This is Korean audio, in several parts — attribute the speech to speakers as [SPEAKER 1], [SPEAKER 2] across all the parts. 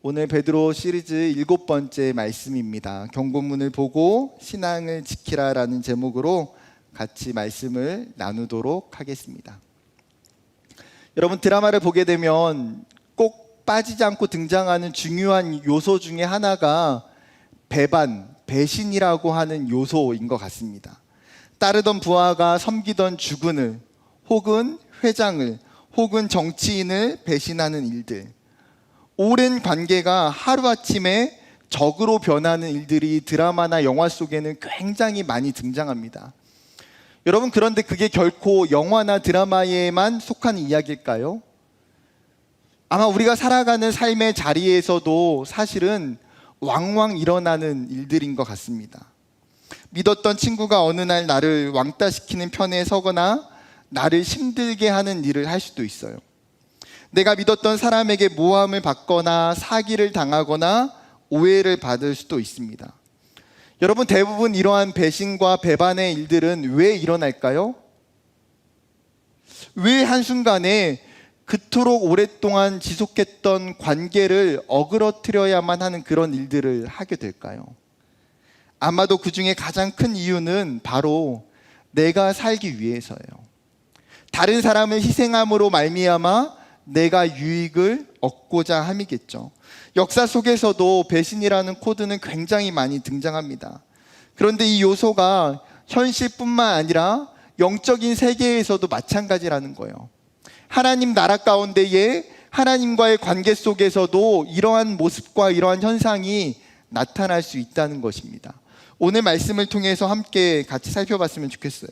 [SPEAKER 1] 오늘 베드로 시리즈 7번째 말씀입니다. 경고문을 보고 신앙을 지키라라는 제목으로 같이 말씀을 나누도록 하겠습니다. 여러분, 드라마를 보게 되면 꼭 빠지지 않고 등장하는 중요한 요소 중에 하나가 배신이라고 하는 요소인 것 같습니다. 따르던 부하가 섬기던 주군을, 혹은 회장을, 혹은 정치인을 배신하는 일들, 오랜 관계가 하루아침에 적으로 변하는 일들이 드라마나 영화 속에는 굉장히 많이 등장합니다. 여러분, 그런데 그게 결코 영화나 드라마에만 속한 이야기일까요? 아마 우리가 살아가는 삶의 자리에서도 사실은 왕왕 일어나는 일들인 것 같습니다. 믿었던 친구가 어느 날 나를 왕따시키는 편에 서거나 나를 힘들게 하는 일을 할 수도 있어요. 내가 믿었던 사람에게 모함을 받거나 사기를 당하거나 오해를 받을 수도 있습니다. 여러분, 대부분 이러한 배신과 배반의 일들은 왜 일어날까요? 왜 한순간에 그토록 오랫동안 지속했던 관계를 어그러뜨려야만 하는 그런 일들을 하게 될까요? 아마도 그 중에 가장 큰 이유는 바로 내가 살기 위해서예요. 다른 사람을 희생함으로 말미암아 내가 유익을 얻고자 함이겠죠. 역사 속에서도 배신이라는 코드는 굉장히 많이 등장합니다. 그런데 이 요소가 현실뿐만 아니라 영적인 세계에서도 마찬가지라는 거예요. 하나님 나라 가운데에 하나님과의 관계 속에서도 이러한 모습과 이러한 현상이 나타날 수 있다는 것입니다. 오늘 말씀을 통해서 함께 같이 살펴봤으면 좋겠어요.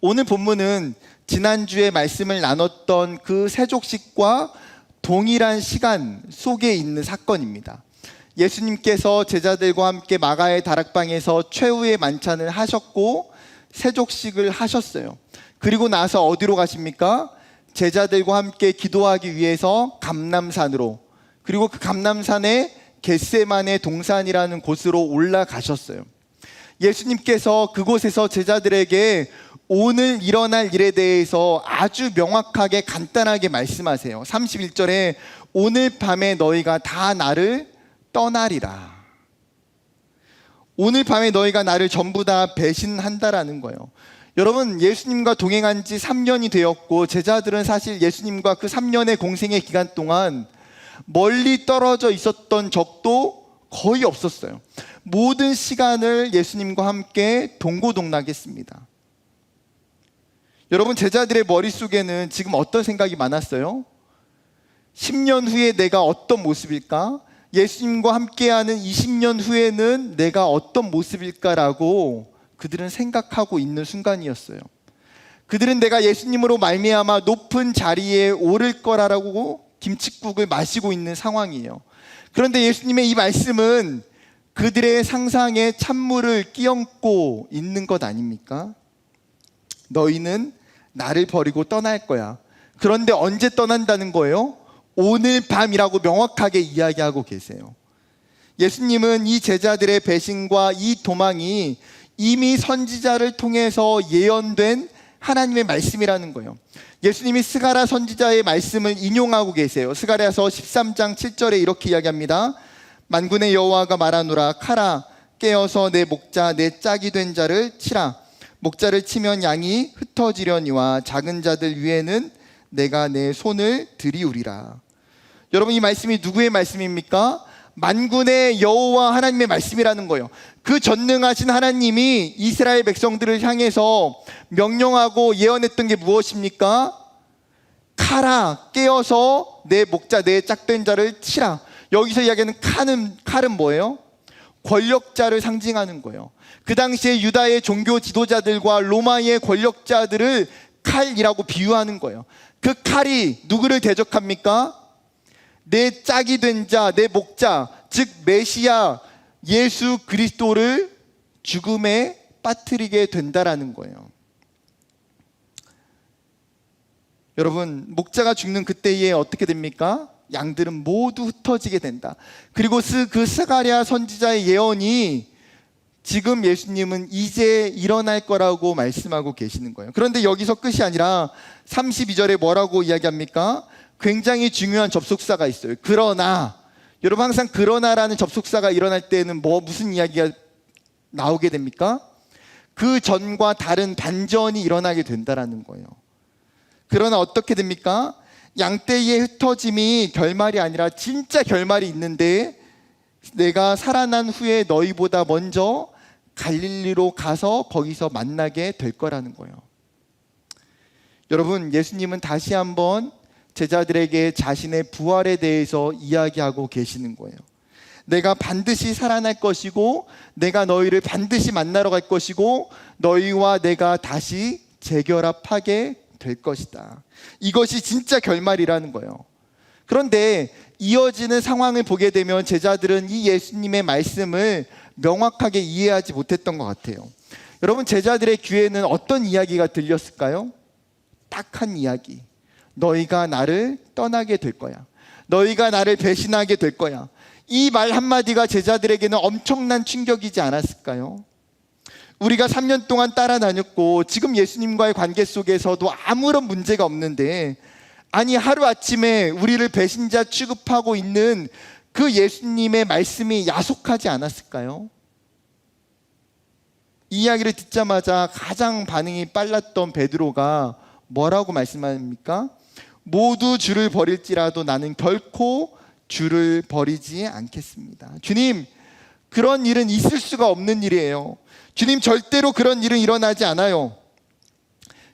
[SPEAKER 1] 오늘 본문은 지난주에 말씀을 나눴던 그 세족식과 동일한 시간 속에 있는 사건입니다. 예수님께서 제자들과 함께 마가의 다락방에서 최후의 만찬을 하셨고 세족식을 하셨어요. 그리고 나서 어디로 가십니까? 제자들과 함께 기도하기 위해서 감람산으로, 그리고 그 감람산에 겟세마네 동산이라는 곳으로 올라가셨어요. 예수님께서 그곳에서 제자들에게 오늘 일어날 일에 대해서 아주 명확하게 간단하게 말씀하세요. 31절에 오늘 밤에 너희가 다 나를 떠나리라. 오늘 밤에 너희가 나를 전부 다 배신한다라는 거예요. 여러분, 예수님과 동행한 지 3년이 되었고 제자들은 사실 예수님과 그 3년의 공생의 기간 동안 멀리 떨어져 있었던 적도 거의 없었어요. 모든 시간을 예수님과 함께 동고동락했습니다. 여러분, 제자들의 머릿속에는 지금 어떤 생각이 많았어요? 10년 후에 내가 어떤 모습일까? 예수님과 함께하는 20년 후에는 내가 어떤 모습일까라고 그들은 생각하고 있는 순간이었어요. 그들은 내가 예수님으로 말미암아 높은 자리에 오를 거라고 김칫국을 마시고 있는 상황이에요. 그런데 예수님의 이 말씀은 그들의 상상에 찬물을 끼얹고 있는 것 아닙니까? 너희는 나를 버리고 떠날 거야. 그런데 언제 떠난다는 거예요? 오늘 밤이라고 명확하게 이야기하고 계세요. 예수님은 이 제자들의 배신과 이 도망이 이미 선지자를 통해서 예언된 하나님의 말씀이라는 거예요. 예수님이 스가랴 선지자의 말씀을 인용하고 계세요. 스가랴서 13장 7절에 이렇게 이야기합니다. 만군의 여호와가 말하노라. 카라, 깨어서 내 목자 내 짝이 된 자를 치라. 목자를 치면 양이 흩어지려니와 작은 자들 위에는 내가 내 손을 들이우리라. 여러분, 이 말씀이 누구의 말씀입니까? 만군의 여호와 하나님의 말씀이라는 거예요. 그 전능하신 하나님이 이스라엘 백성들을 향해서 명령하고 예언했던 게 무엇입니까? 카라, 깨어서 내 목자 내 짝된 자를 치라. 여기서 이야기하는 칼은 뭐예요? 권력자를 상징하는 거예요. 그 당시에 유다의 종교 지도자들과 로마의 권력자들을 칼이라고 비유하는 거예요. 그 칼이 누구를 대적합니까? 내 짝이 된 자, 내 목자, 즉 메시아 예수 그리스도를 죽음에 빠뜨리게 된다라는 거예요. 여러분, 목자가 죽는 그때에 어떻게 됩니까? 양들은 모두 흩어지게 된다. 그리고 그 스가랴 선지자의 예언이 지금 예수님은 이제 일어날 거라고 말씀하고 계시는 거예요. 그런데 여기서 끝이 아니라 32절에 뭐라고 이야기합니까? 굉장히 중요한 접속사가 있어요. 그러나 여러분 항상 그러나라는 접속사가 일어날 때는 무슨 이야기가 나오게 됩니까? 그 전과 다른 반전이 일어나게 된다라는 거예요. 그러나 어떻게 됩니까? 양떼의 흩어짐이 결말이 아니라 진짜 결말이 있는데, 내가 살아난 후에 너희보다 먼저 갈릴리로 가서 거기서 만나게 될 거라는 거예요. 여러분, 예수님은 다시 한번 제자들에게 자신의 부활에 대해서 이야기하고 계시는 거예요. 내가 반드시 살아날 것이고, 내가 너희를 반드시 만나러 갈 것이고, 너희와 내가 다시 재결합하게 될 것이다. 이것이 진짜 결말이라는 거예요. 그런데 이어지는 상황을 보게 되면 제자들은 이 예수님의 말씀을 명확하게 이해하지 못했던 것 같아요. 여러분, 제자들의 귀에는 어떤 이야기가 들렸을까요? 딱 한 이야기. 너희가 나를 떠나게 될 거야. 너희가 나를 배신하게 될 거야. 이 말 한마디가 제자들에게는 엄청난 충격이지 않았을까요? 우리가 3년 동안 따라다녔고 지금 예수님과의 관계 속에서도 아무런 문제가 없는데, 아니 하루아침에 우리를 배신자 취급하고 있는 그 예수님의 말씀이 야속하지 않았을까요? 이 이야기를 듣자마자 가장 반응이 빨랐던 베드로가 뭐라고 말씀합니까? 모두 주를 버릴지라도 나는 결코 주를 버리지 않겠습니다. 주님, 그런 일은 있을 수가 없는 일이에요. 주님, 절대로 그런 일은 일어나지 않아요.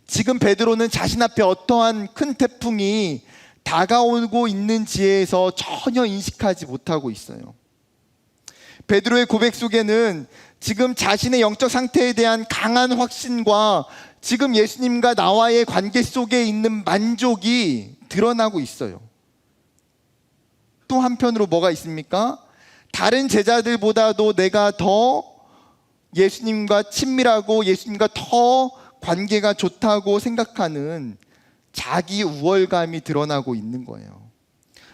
[SPEAKER 1] 지금 베드로는 자신 앞에 어떠한 큰 태풍이 다가오고 있는지에서 전혀 인식하지 못하고 있어요. 베드로의 고백 속에는 지금 자신의 영적 상태에 대한 강한 확신과 지금 예수님과 나와의 관계 속에 있는 만족이 드러나고 있어요. 또 한편으로 뭐가 있습니까? 다른 제자들보다도 내가 더 예수님과 친밀하고 예수님과 더 관계가 좋다고 생각하는 자기 우월감이 드러나고 있는 거예요.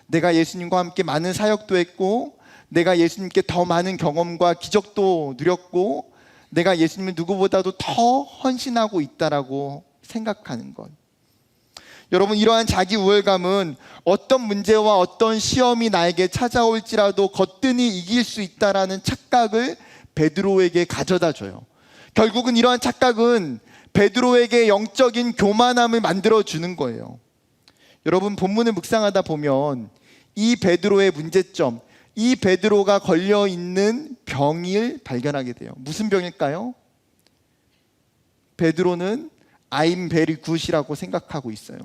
[SPEAKER 1] 내가 예수님과 함께 많은 사역도 했고, 내가 예수님께 더 많은 경험과 기적도 누렸고, 내가 예수님을 누구보다도 더 헌신하고 있다라고 생각하는 것. 여러분, 이러한 자기 우월감은 어떤 문제와 어떤 시험이 나에게 찾아올지라도 거뜬히 이길 수 있다라는 착각을 베드로에게 가져다 줘요. 결국은 이러한 착각은 베드로에게 영적인 교만함을 만들어 주는 거예요. 여러분, 본문을 묵상하다 보면 이 베드로의 문제점, 이 베드로가 걸려 있는 병을 발견하게 돼요. 무슨 병일까요? 베드로는 I'm very good이라고 생각하고 있어요.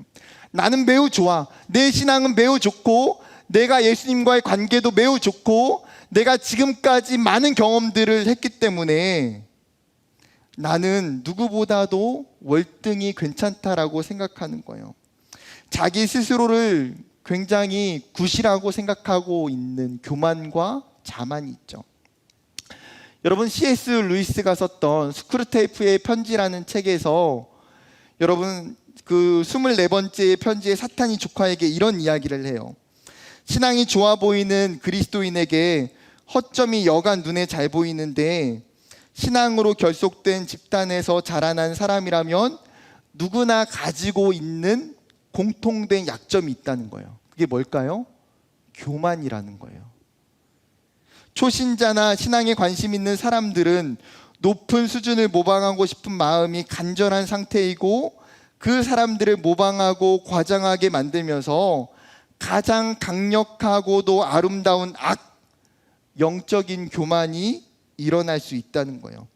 [SPEAKER 1] 나는 매우 좋아. 내 신앙은 매우 좋고, 내가 예수님과의 관계도 매우 좋고, 내가 지금까지 많은 경험들을 했기 때문에 나는 누구보다도 월등히 괜찮다라고 생각하는 거예요. 자기 스스로를 굉장히 굿이라고 생각하고 있는 교만과 자만이 있죠. 여러분, C.S. 루이스가 썼던 스크루테이프의 편지라는 책에서 여러분 그 24번째 편지의 사탄이 조카에게 이런 이야기를 해요. 신앙이 좋아 보이는 그리스도인에게 허점이 여간 눈에 잘 보이는데, 신앙으로 결속된 집단에서 자라난 사람이라면 누구나 가지고 있는 공통된 약점이 있다는 거예요. 그게 뭘까요? 교만이라는 거예요. 초신자나 신앙에 관심 있는 사람들은 높은 수준을 모방하고 싶은 마음이 간절한 상태이고, 그 사람들을 모방하고 과장하게 만들면서 가장 강력하고도 아름다운 영적인 교만이 일어날 수 있다는 거예요.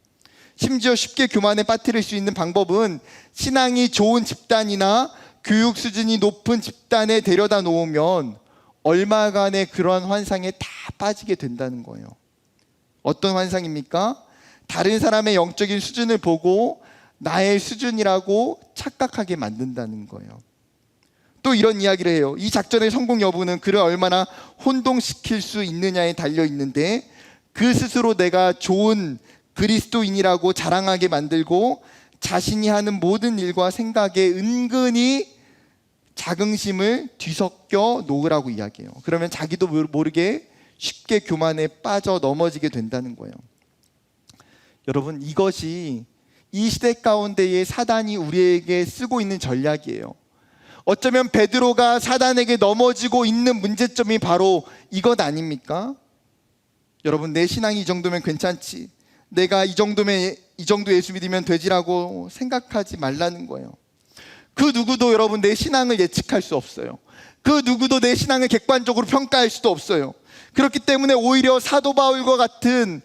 [SPEAKER 1] 심지어 쉽게 교만에 빠뜨릴 수 있는 방법은 신앙이 좋은 집단이나 교육 수준이 높은 집단에 데려다 놓으면 얼마간의 그러한 환상에 다 빠지게 된다는 거예요. 어떤 환상입니까? 다른 사람의 영적인 수준을 보고 나의 수준이라고 착각하게 만든다는 거예요. 또 이런 이야기를 해요. 이 작전의 성공 여부는 그를 얼마나 혼동시킬 수 있느냐에 달려 있는데, 그 스스로 내가 좋은 그리스도인이라고 자랑하게 만들고 자신이 하는 모든 일과 생각에 은근히 자긍심을 뒤섞여 놓으라고 이야기해요. 그러면 자기도 모르게 쉽게 교만에 빠져 넘어지게 된다는 거예요. 여러분, 이것이 이 시대 가운데에 사단이 우리에게 쓰고 있는 전략이에요. 어쩌면 베드로가 사단에게 넘어지고 있는 문제점이 바로 이것 아닙니까? 여러분, 내 신앙이 이 정도면 괜찮지, 내가 이 정도 예수 믿으면 되지라고 생각하지 말라는 거예요. 그 누구도 여러분 내 신앙을 예측할 수 없어요. 그 누구도 내 신앙을 객관적으로 평가할 수도 없어요. 그렇기 때문에 오히려 사도 바울과 같은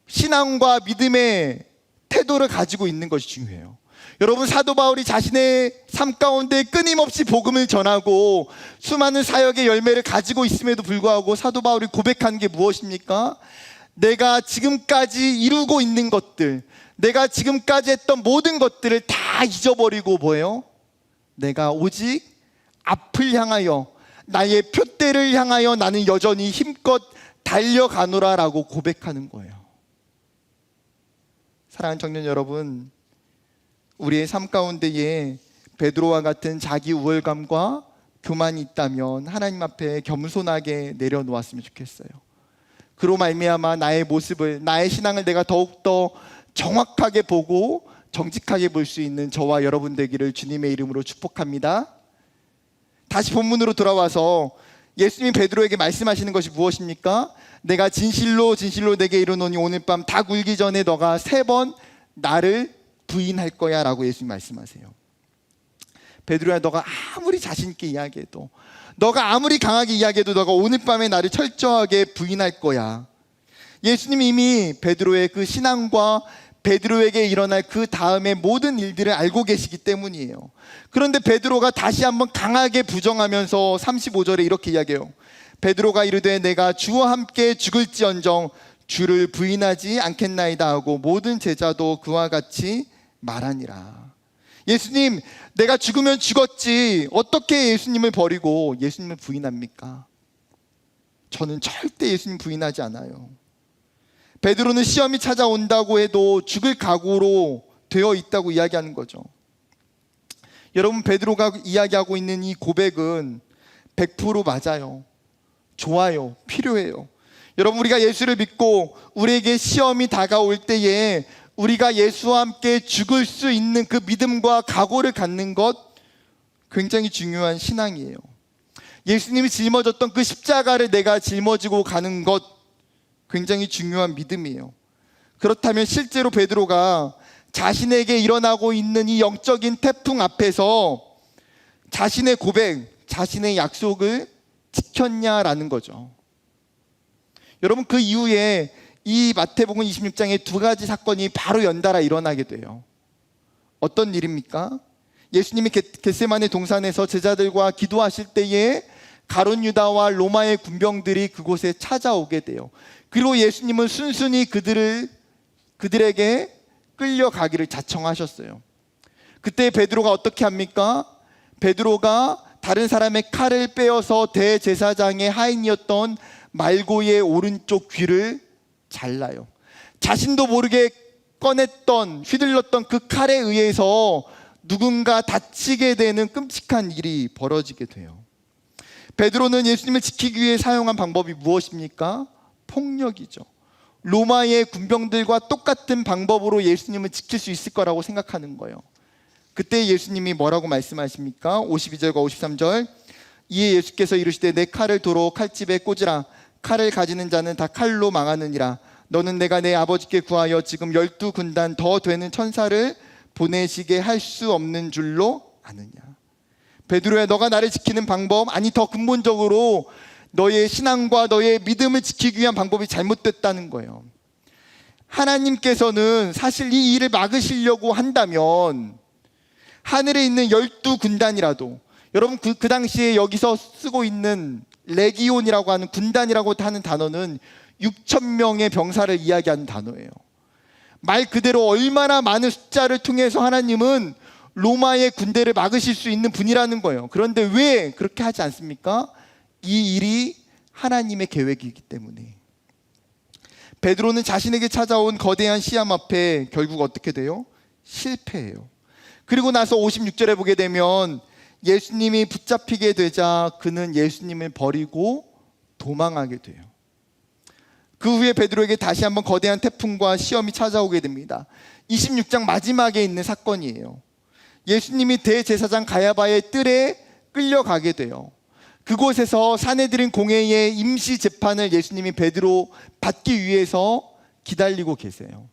[SPEAKER 1] 신앙과 믿음의 태도를 가지고 있는 것이 중요해요. 여러분, 사도 바울이 자신의 삶 가운데 끊임없이 복음을 전하고 수많은 사역의 열매를 가지고 있음에도 불구하고 사도 바울이 고백한 게 무엇입니까? 내가 지금까지 이루고 있는 것들, 내가 지금까지 했던 모든 것들을 다 잊어버리고 뭐예요? 내가 오직 앞을 향하여, 나의 표대를 향하여 나는 여전히 힘껏 달려가노라 라고 고백하는 거예요. 사랑하는 청년 여러분, 우리의 삶 가운데에 베드로와 같은 자기 우월감과 교만이 있다면 하나님 앞에 겸손하게 내려놓았으면 좋겠어요. 그로 말미암아 나의 모습을, 나의 신앙을 내가 더욱더 정확하게 보고 정직하게 볼 수 있는 저와 여러분 되기를 주님의 이름으로 축복합니다. 다시 본문으로 돌아와서 예수님이 베드로에게 말씀하시는 것이 무엇입니까? 내가 진실로 진실로 내게 이르노니 오늘 밤 닭 울기 전에 너가 3번 나를 부인할 거야 라고 예수님 말씀하세요. 베드로야, 너가 아무리 자신 있게 이야기해도, 너가 아무리 강하게 이야기해도 너가 오늘 밤에 나를 철저하게 부인할 거야. 예수님이 이미 베드로의 그 신앙과 베드로에게 일어날 그 다음의 모든 일들을 알고 계시기 때문이에요. 그런데 베드로가 다시 한번 강하게 부정하면서 35절에 이렇게 이야기해요. 베드로가 이르되 내가 주와 함께 죽을지언정 주를 부인하지 않겠나이다 하고 모든 제자도 그와 같이 말하니라. 예수님, 내가 죽으면 죽었지 어떻게 예수님을 버리고 예수님을 부인합니까? 저는 절대 예수님 부인하지 않아요. 베드로는 시험이 찾아온다고 해도 죽을 각오로 되어 있다고 이야기하는 거죠. 여러분, 베드로가 이야기하고 있는 이 고백은 100% 맞아요. 좋아요. 필요해요. 여러분, 우리가 예수를 믿고 우리에게 시험이 다가올 때에 우리가 예수와 함께 죽을 수 있는 그 믿음과 각오를 갖는 것, 굉장히 중요한 신앙이에요. 예수님이 짊어졌던 그 십자가를 내가 짊어지고 가는 것, 굉장히 중요한 믿음이에요. 그렇다면 실제로 베드로가 자신에게 일어나고 있는 이 영적인 태풍 앞에서 자신의 고백, 자신의 약속을 지켰냐라는 거죠. 여러분, 그 이후에 이 마태복음 26장에 2가지 사건이 바로 연달아 일어나게 돼요. 어떤 일입니까? 예수님이 겟세마네 동산에서 제자들과 기도하실 때에 가룟 유다와 로마의 군병들이 그곳에 찾아오게 돼요. 그리고 예수님은 순순히 그들에게 끌려가기를 자청하셨어요. 그때 베드로가 어떻게 합니까? 베드로가 다른 사람의 칼을 빼어서 대제사장의 하인이었던 말고의 오른쪽 귀를 잘라요. 자신도 모르게 꺼냈던, 휘둘렀던 그 칼에 의해서 누군가 다치게 되는 끔찍한 일이 벌어지게 돼요. 베드로는 예수님을 지키기 위해 사용한 방법이 무엇입니까? 폭력이죠. 로마의 군병들과 똑같은 방법으로 예수님을 지킬 수 있을 거라고 생각하는 거예요. 그때 예수님이 뭐라고 말씀하십니까? 52절과 53절. 이에 예수께서 이르시되 내 칼을 도로 칼집에 꽂으라. 칼을 가지는 자는 다 칼로 망하느니라. 너는 내가 내 아버지께 구하여 지금 12군단 더 되는 천사를 보내시게 할 수 없는 줄로 아느냐. 베드로야, 너가 나를 지키는 방법, 아니 더 근본적으로 너의 신앙과 너의 믿음을 지키기 위한 방법이 잘못됐다는 거예요. 하나님께서는 사실 이 일을 막으시려고 한다면 하늘에 있는 12군단이라도, 여러분 그 당시에 여기서 쓰고 있는 레기온이라고 하는 군단이라고 하는 단어는 6,000명의 병사를 이야기하는 단어예요. 말 그대로 얼마나 많은 숫자를 통해서 하나님은 로마의 군대를 막으실 수 있는 분이라는 거예요. 그런데 왜 그렇게 하지 않습니까? 이 일이 하나님의 계획이기 때문에. 베드로는 자신에게 찾아온 거대한 시험 앞에 결국 어떻게 돼요? 실패해요. 그리고 나서 56절에 보게 되면 예수님이 붙잡히게 되자 그는 예수님을 버리고 도망하게 돼요. 그 후에 베드로에게 다시 한번 거대한 태풍과 시험이 찾아오게 됩니다. 26장 마지막에 있는 사건이에요. 예수님이 대제사장 가야바의 뜰에 끌려가게 돼요. 그곳에서 사내들인 공회의 임시 재판을 예수님이 베드로 받기 위해서 기다리고 계세요.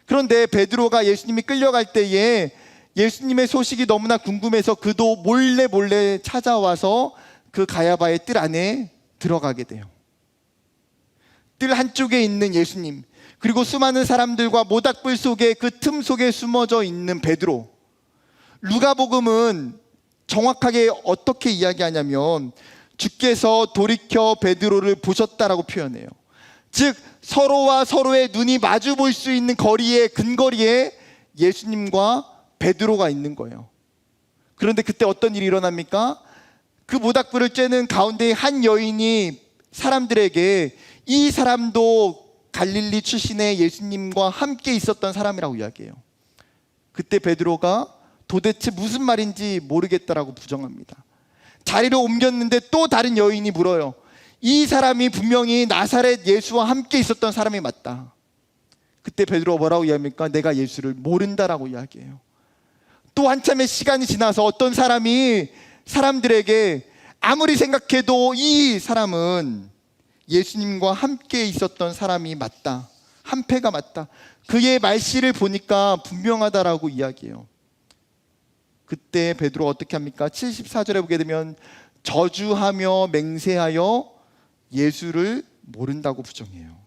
[SPEAKER 1] 그런데 베드로가 예수님이 끌려갈 때에 예수님의 소식이 너무나 궁금해서 그도 몰래 찾아와서 그 가야바의 뜰 안에 들어가게 돼요. 뜰 한쪽에 있는 예수님, 그리고 수많은 사람들과 모닥불 속에 그 틈 속에 숨어져 있는 베드로. 루가복음은 정확하게 어떻게 이야기하냐면 주께서 돌이켜 베드로를 보셨다라고 표현해요. 즉 서로와 서로의 눈이 마주 볼 수 있는 거리에, 근거리에 예수님과 베드로가 있는 거예요. 그런데 그때 어떤 일이 일어납니까? 그 모닥불을 쬐는 가운데 한 여인이 사람들에게 이 사람도 갈릴리 출신의 예수님과 함께 있었던 사람이라고 이야기해요. 그때 베드로가 도대체 무슨 말인지 모르겠다라고 부정합니다. 자리를 옮겼는데 또 다른 여인이 물어요. 이 사람이 분명히 나사렛 예수와 함께 있었던 사람이 맞다. 그때 베드로가 뭐라고 이야기합니까? 내가 예수를 모른다라고 이야기해요. 또 한참의 시간이 지나서 어떤 사람이 사람들에게 아무리 생각해도 이 사람은 예수님과 함께 있었던 사람이 맞다. 한패가 맞다. 그의 말씨를 보니까 분명하다라고 이야기해요. 그때 베드로가 어떻게 합니까? 74절에 보게 되면 저주하며 맹세하여 예수를 모른다고 부정해요.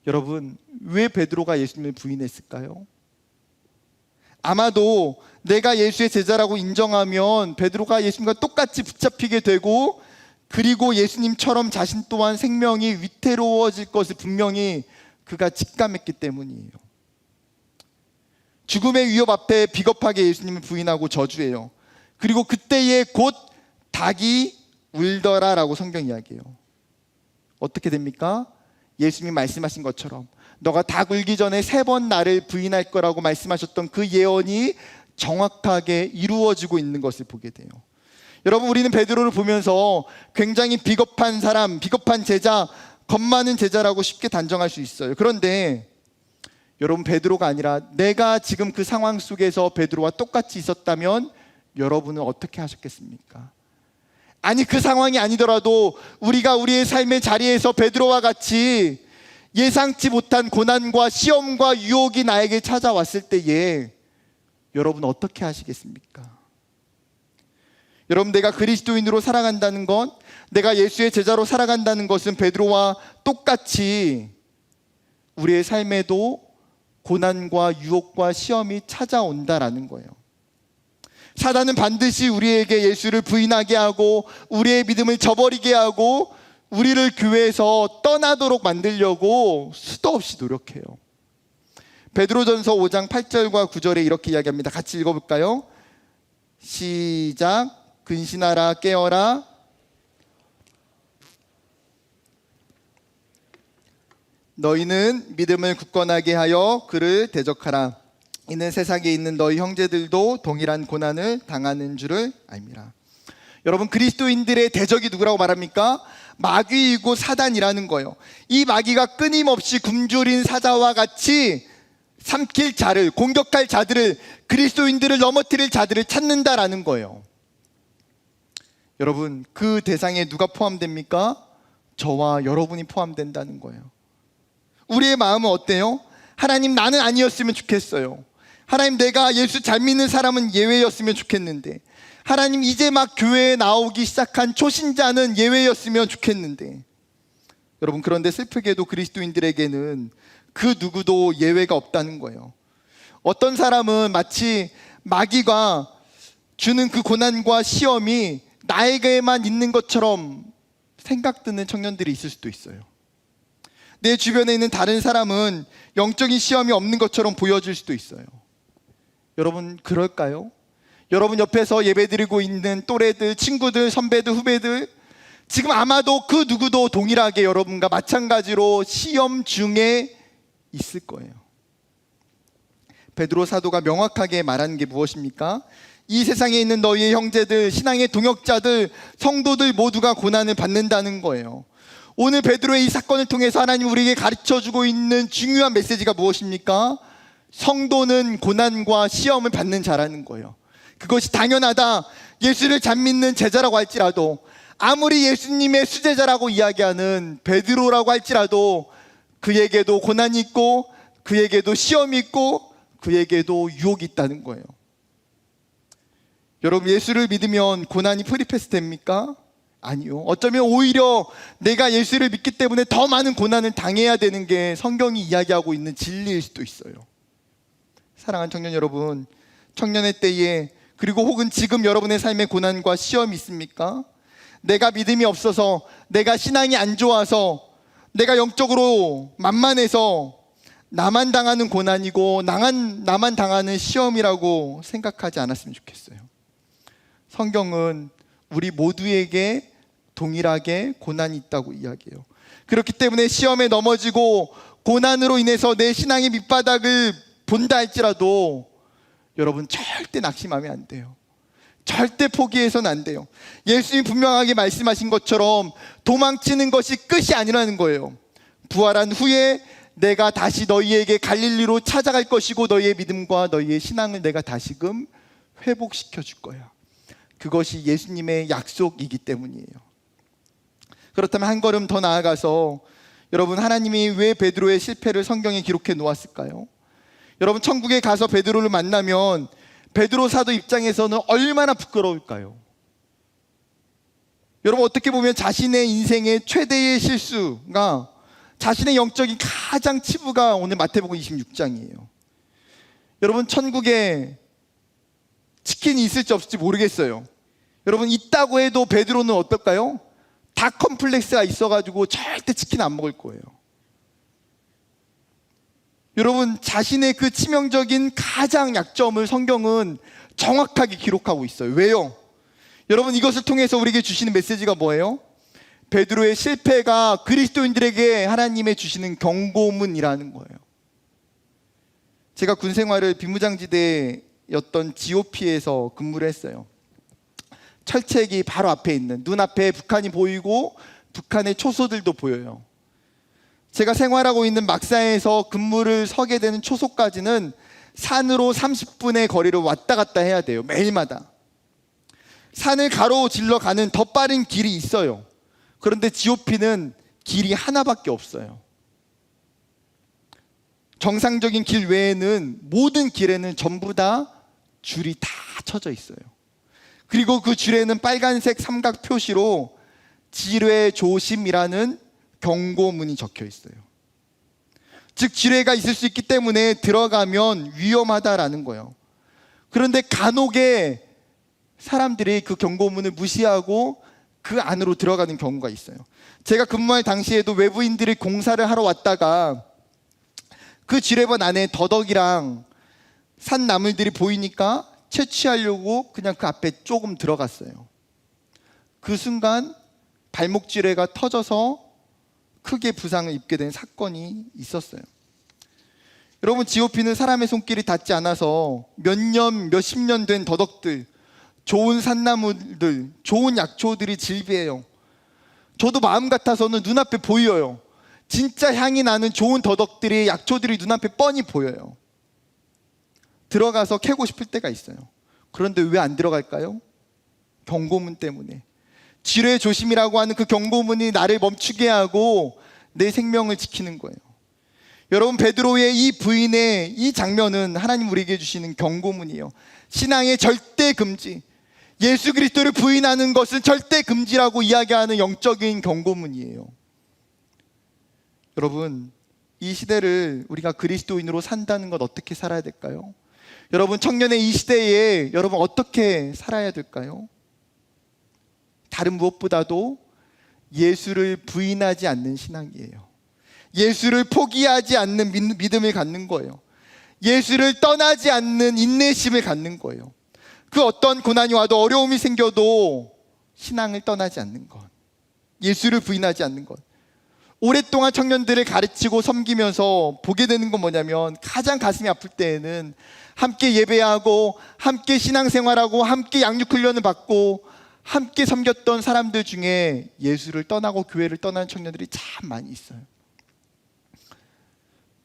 [SPEAKER 1] 여러분, 왜 베드로가 예수님을 부인했을까요? 아마도 내가 예수의 제자라고 인정하면 베드로가 예수님과 똑같이 붙잡히게 되고, 그리고 예수님처럼 자신 또한 생명이 위태로워질 것을 분명히 그가 직감했기 때문이에요. 죽음의 위협 앞에 비겁하게 예수님을 부인하고 저주해요. 그리고 그때에 곧 닭이 울더라라고 성경 이야기해요. 어떻게 됩니까? 예수님이 말씀하신 것처럼 너가 닭 울기 전에 3번 나를 부인할 거라고 말씀하셨던 그 예언이 정확하게 이루어지고 있는 것을 보게 돼요. 여러분, 우리는 베드로를 보면서 굉장히 비겁한 사람, 비겁한 제자, 겁 많은 제자라고 쉽게 단정할 수 있어요. 그런데 여러분, 베드로가 아니라 내가 지금 그 상황 속에서 베드로와 똑같이 있었다면 여러분은 어떻게 하셨겠습니까? 아니, 그 상황이 아니더라도 우리가 우리의 삶의 자리에서 베드로와 같이 예상치 못한 고난과 시험과 유혹이 나에게 찾아왔을 때에 여러분 어떻게 하시겠습니까? 여러분, 내가 그리스도인으로 살아간다는 것, 내가 예수의 제자로 살아간다는 것은 베드로와 똑같이 우리의 삶에도 고난과 유혹과 시험이 찾아온다라는 거예요. 사단은 반드시 우리에게 예수를 부인하게 하고 우리의 믿음을 저버리게 하고 우리를 교회에서 떠나도록 만들려고 수도 없이 노력해요. 베드로전서 5장 8절과 9절에 이렇게 이야기합니다. 같이 읽어볼까요? 시작. 근신하라, 깨어라. 너희는 믿음을 굳건하게 하여 그를 대적하라. 이는 세상에 있는 너희 형제들도 동일한 고난을 당하는 줄을 알미라. 여러분, 그리스도인들의 대적이 누구라고 말합니까? 마귀이고 사단이라는 거예요. 이 마귀가 끊임없이 굶주린 사자와 같이 삼킬 자를, 공격할 자들을, 그리스도인들을 넘어뜨릴 자들을 찾는다라는 거예요. 여러분, 그 대상에 누가 포함됩니까? 저와 여러분이 포함된다는 거예요. 우리의 마음은 어때요? 하나님, 나는 아니었으면 좋겠어요. 하나님, 내가 예수 잘 믿는 사람은 예외였으면 좋겠는데, 하나님, 이제 막 교회에 나오기 시작한 초신자는 예외였으면 좋겠는데. 여러분, 그런데 슬프게도 그리스도인들에게는 그 누구도 예외가 없다는 거예요. 어떤 사람은 마치 마귀가 주는 그 고난과 시험이 나에게만 있는 것처럼 생각드는 청년들이 있을 수도 있어요. 내 주변에 있는 다른 사람은 영적인 시험이 없는 것처럼 보여질 수도 있어요. 여러분, 그럴까요? 여러분 옆에서 예배드리고 있는 또래들, 친구들, 선배들, 후배들, 지금 아마도 그 누구도 동일하게 여러분과 마찬가지로 시험 중에 있을 거예요. 베드로 사도가 명확하게 말하는 게 무엇입니까? 이 세상에 있는 너희의 형제들, 신앙의 동역자들, 성도들 모두가 고난을 받는다는 거예요. 오늘 베드로의 이 사건을 통해서 하나님 우리에게 가르쳐주고 있는 중요한 메시지가 무엇입니까? 성도는 고난과 시험을 받는 자라는 거예요. 그것이 당연하다, 예수를 잘 믿는 제자라고 할지라도, 아무리 예수님의 수제자라고 이야기하는 베드로라고 할지라도 그에게도 고난이 있고 그에게도 시험이 있고 그에게도 유혹이 있다는 거예요. 여러분, 예수를 믿으면 고난이 프리패스 됩니까? 아니요. 어쩌면 오히려 내가 예수를 믿기 때문에 더 많은 고난을 당해야 되는 게 성경이 이야기하고 있는 진리일 수도 있어요. 사랑하는 청년 여러분, 청년의 때에 그리고 혹은 지금 여러분의 삶에 고난과 시험이 있습니까? 내가 믿음이 없어서, 내가 신앙이 안 좋아서, 내가 영적으로 만만해서 나만 당하는 고난이고 나만 당하는 시험이라고 생각하지 않았으면 좋겠어요. 성경은 우리 모두에게 동일하게 고난이 있다고 이야기해요. 그렇기 때문에 시험에 넘어지고 고난으로 인해서 내 신앙의 밑바닥을 본다 할지라도 여러분, 절대 낙심하면 안 돼요. 절대 포기해서는 안 돼요. 예수님이 분명하게 말씀하신 것처럼 도망치는 것이 끝이 아니라는 거예요. 부활한 후에 내가 다시 너희에게 갈릴리로 찾아갈 것이고 너희의 믿음과 너희의 신앙을 내가 다시금 회복시켜 줄 거야. 그것이 예수님의 약속이기 때문이에요. 그렇다면 한 걸음 더 나아가서 여러분, 하나님이 왜 베드로의 실패를 성경에 기록해 놓았을까요? 여러분, 천국에 가서 베드로를 만나면 베드로 사도 입장에서는 얼마나 부끄러울까요? 여러분, 어떻게 보면 자신의 인생의 최대의 실수가, 자신의 영적인 가장 치부가 오늘 마태복음 26장이에요. 여러분, 천국에 치킨이 있을지 없을지 모르겠어요. 여러분, 있다고 해도 베드로는 어떨까요? 닭 컴플렉스가 있어가지고 절대 치킨 안 먹을 거예요. 여러분, 자신의 그 치명적인 가장 약점을 성경은 정확하게 기록하고 있어요. 왜요? 여러분, 이것을 통해서 우리에게 주시는 메시지가 뭐예요? 베드로의 실패가 그리스도인들에게 하나님의 주시는 경고문이라는 거예요. 제가 군 생활을 비무장지대였던 GOP에서 근무를 했어요. 철책이 바로 앞에 있는, 눈앞에 북한이 보이고 북한의 초소들도 보여요. 제가 생활하고 있는 막사에서 근무를 서게 되는 초소까지는 산으로 30분의 거리를 왔다 갔다 해야 돼요. 매일마다. 산을 가로질러 가는 더 빠른 길이 있어요. 그런데 GOP는 길이 하나밖에 없어요. 정상적인 길 외에는 모든 길에는 전부 다 줄이 다 쳐져 있어요. 그리고 그 줄에는 빨간색 삼각 표시로 지뢰 조심이라는 경고문이 적혀 있어요. 즉, 지뢰가 있을 수 있기 때문에 들어가면 위험하다라는 거예요. 그런데 간혹에 사람들이 그 경고문을 무시하고 그 안으로 들어가는 경우가 있어요. 제가 근무할 당시에도 외부인들이 공사를 하러 왔다가 그 지뢰번 안에 더덕이랑 산나물들이 보이니까 채취하려고 그냥 그 앞에 조금 들어갔어요. 그 순간 발목 지뢰가 터져서 크게 부상을 입게 된 사건이 있었어요. 여러분, GOP는 사람의 손길이 닿지 않아서 몇 년, 몇십 년 된 더덕들, 좋은 산나물들, 좋은 약초들이 질비해요. 저도 마음 같아서는 눈앞에 보여요. 진짜 향이 나는 좋은 더덕들이, 약초들이 눈앞에 뻔히 보여요. 들어가서 캐고 싶을 때가 있어요. 그런데 왜 안 들어갈까요? 경고문 때문에. 지뢰 조심이라고 하는 그 경고문이 나를 멈추게 하고 내 생명을 지키는 거예요. 여러분, 베드로의 이 부인의 이 장면은 하나님 우리에게 주시는 경고문이에요. 신앙의 절대 금지, 예수 그리스도를 부인하는 것은 절대 금지라고 이야기하는 영적인 경고문이에요. 여러분, 이 시대를 우리가 그리스도인으로 산다는 것, 어떻게 살아야 될까요? 여러분, 청년의 이 시대에 여러분 어떻게 살아야 될까요? 다른 무엇보다도 예수를 부인하지 않는 신앙이에요. 예수를 포기하지 않는 믿음을 갖는 거예요. 예수를 떠나지 않는 인내심을 갖는 거예요. 그 어떤 고난이 와도, 어려움이 생겨도 신앙을 떠나지 않는 것, 예수를 부인하지 않는 것. 오랫동안 청년들을 가르치고 섬기면서 보게 되는 건 뭐냐면, 가장 가슴이 아플 때에는 함께 예배하고 함께 신앙생활하고 함께 양육훈련을 받고 함께 섬겼던 사람들 중에 예수를 떠나고 교회를 떠난 청년들이 참 많이 있어요.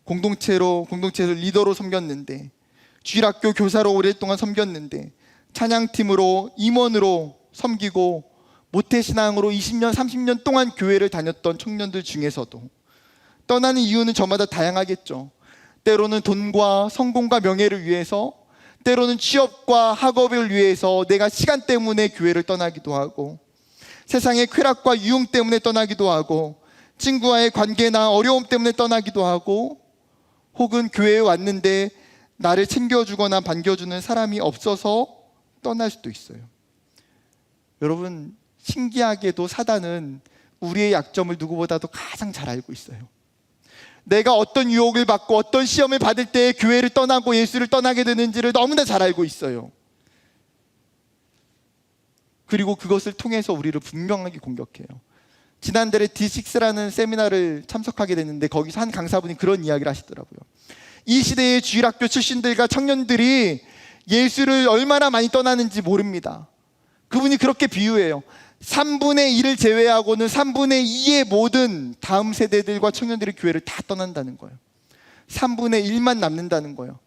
[SPEAKER 1] 공동체에서 리더로 섬겼는데, 주일학교 교사로 오랫동안 섬겼는데, 찬양팀으로 임원으로 섬기고 모태신앙으로 20년, 30년 동안 교회를 다녔던 청년들 중에서도 떠나는 이유는 저마다 다양하겠죠. 때로는 돈과 성공과 명예를 위해서, 때로는 취업과 학업을 위해서 내가 시간 때문에 교회를 떠나기도 하고, 세상의 쾌락과 유흥 때문에 떠나기도 하고, 친구와의 관계나 어려움 때문에 떠나기도 하고, 혹은 교회에 왔는데 나를 챙겨주거나 반겨주는 사람이 없어서 떠날 수도 있어요. 여러분, 신기하게도 사단은 우리의 약점을 누구보다도 가장 잘 알고 있어요. 내가 어떤 유혹을 받고 어떤 시험을 받을 때 교회를 떠나고 예수를 떠나게 되는지를 너무나 잘 알고 있어요. 그리고 그것을 통해서 우리를 분명하게 공격해요. 지난달에 D6라는 세미나를 참석하게 됐는데 거기서 한 강사분이 그런 이야기를 하시더라고요. 이 시대의 주일학교 출신들과 청년들이 예수를 얼마나 많이 떠나는지 모릅니다. 그분이 그렇게 비유해요. 3분의 1을 제외하고는 3분의 2의 모든 다음 세대들과 청년들이 교회를 다 떠난다는 거예요. 3분의 1만 남는다는 거예요.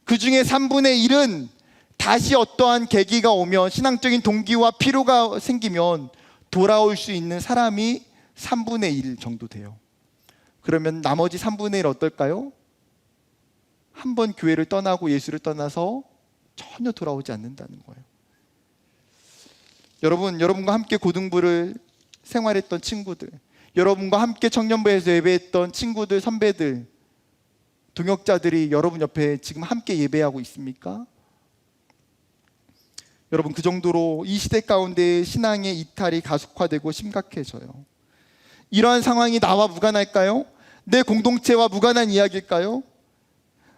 [SPEAKER 1] 그 중에 3분의 1은 다시 어떠한 계기가 오면, 신앙적인 동기와 필요가 생기면 돌아올 수 있는 사람이 3분의 1 정도 돼요. 그러면 나머지 3분의 1 어떨까요? 한번 교회를 떠나고 예수를 떠나서 전혀 돌아오지 않는다는 거예요. 여러분과 함께 고등부를 생활했던 친구들, 여러분과 함께 청년부에서 예배했던 친구들, 선배들, 동역자들이 여러분 옆에 지금 함께 예배하고 있습니까? 여러분, 그 정도로 이 시대 가운데 신앙의 이탈이 가속화되고 심각해져요. 이러한 상황이 나와 무관할까요? 내 공동체와 무관한 이야기일까요?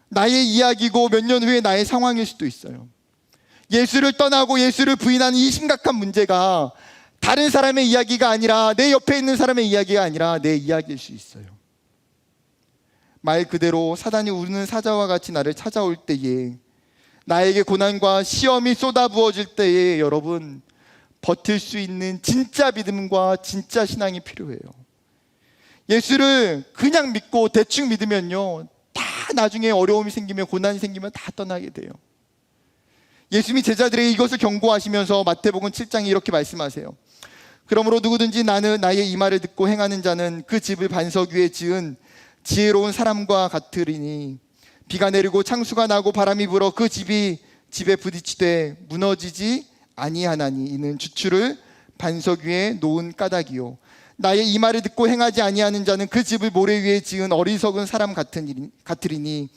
[SPEAKER 1] 나의 이야기고 몇 년 후에 나의 상황일 수도 있어요. 예수를 떠나고 예수를 부인하는 이 심각한 문제가 다른 사람의 이야기가 아니라, 내 옆에 있는 사람의 이야기가 아니라 내 이야기일 수 있어요. 말 그대로 사단이 우는 사자와 같이 나를 찾아올 때에, 나에게 고난과 시험이 쏟아부어질 때에 여러분, 버틸 수 있는 진짜 믿음과 진짜 신앙이 필요해요. 예수를 그냥 믿고 대충 믿으면요, 다 나중에 어려움이 생기면, 고난이 생기면 다 떠나게 돼요. 예수님이 제자들에게 이것을 경고하시면서 마태복음 7장에 이렇게 말씀하세요. 그러므로 누구든지 나의 이 말을 듣고 행하는 자는 그 집을 반석 위에 지은 지혜로운 사람과 같으리니, 비가 내리고 창수가 나고 바람이 불어 그 집에 부딪히되 무너지지 아니하나니, 이는 주추를 반석 위에 놓은 까닭이요. 나의 이 말을 듣고 행하지 아니하는 자는 그 집을 모래 위에 지은 어리석은 사람 같으리니,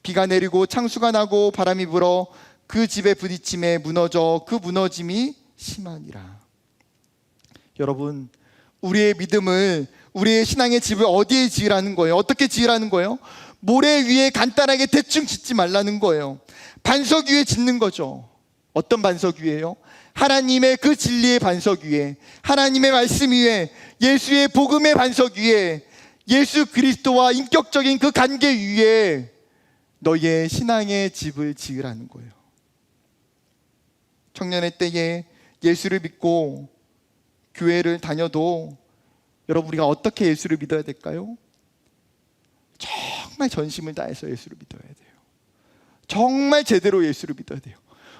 [SPEAKER 1] 비가 내리고 창수가 나고 바람이 불어 그 집에 부딪힘에 무너져 그 무너짐이 심하니라. 여러분, 우리의 믿음을, 우리의 신앙의 집을 어디에 지으라는 거예요? 어떻게 지으라는 거예요? 모래 위에 간단하게 대충 짓지 말라는 거예요. 반석 위에 짓는 거죠. 어떤 반석 위에요? 하나님의 그 진리의 반석 위에, 하나님의 말씀 위에, 예수의 복음의 반석 위에, 예수 그리스도와 인격적인 그 관계 위에 너의 신앙의 집을 지으라는 거예요. 청년의 때에 예수를 믿고 교회를 다녀도 여러분, 우리가 어떻게 예수를 믿어야 될까요? 정말 전심을 다해서 예수를 믿어야 돼요. 정말 제대로 예수를 믿어야 돼요.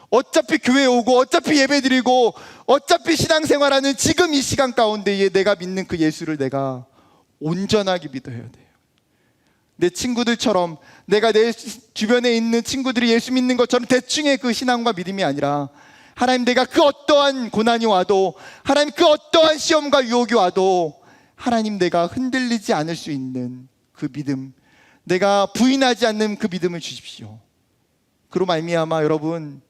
[SPEAKER 1] 어차피 교회 오고 어차피 예배 드리고 어차피 신앙생활하는 지금 이 시간 가운데에 내가 믿는 그 예수를 내가 온전하게 믿어야 돼요. 내 친구들처럼, 내가 내 주변에 있는 친구들이 예수 믿는 것처럼 대충의 그 신앙과 믿음이 아니라, 하나님, 내가 그 어떠한 고난이 와도, 하나님 그 어떠한 시험과 유혹이 와도 하나님, 내가 흔들리지 않을 수 있는 그 믿음, 내가 부인하지 않는 그 믿음을 주십시오. 그로 말미암아 여러분,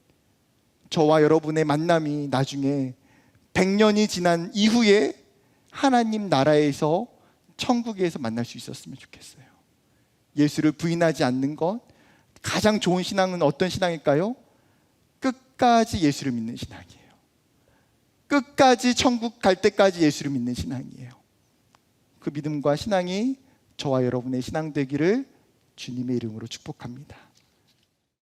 [SPEAKER 1] 저와 여러분의 만남이 나중에 100년이 지난 이후에 하나님 나라에서, 천국에서 만날 수 있었으면 좋겠어요. 예수를 부인하지 않는 것, 가장 좋은 신앙은 어떤 신앙일까요? 끝까지 예수를 믿는 신앙이에요. 끝까지 천국 갈 때까지 예수를 믿는 신앙이에요. 그 믿음과 신앙이 저와 여러분의 신앙 되기를 주님의 이름으로 축복합니다.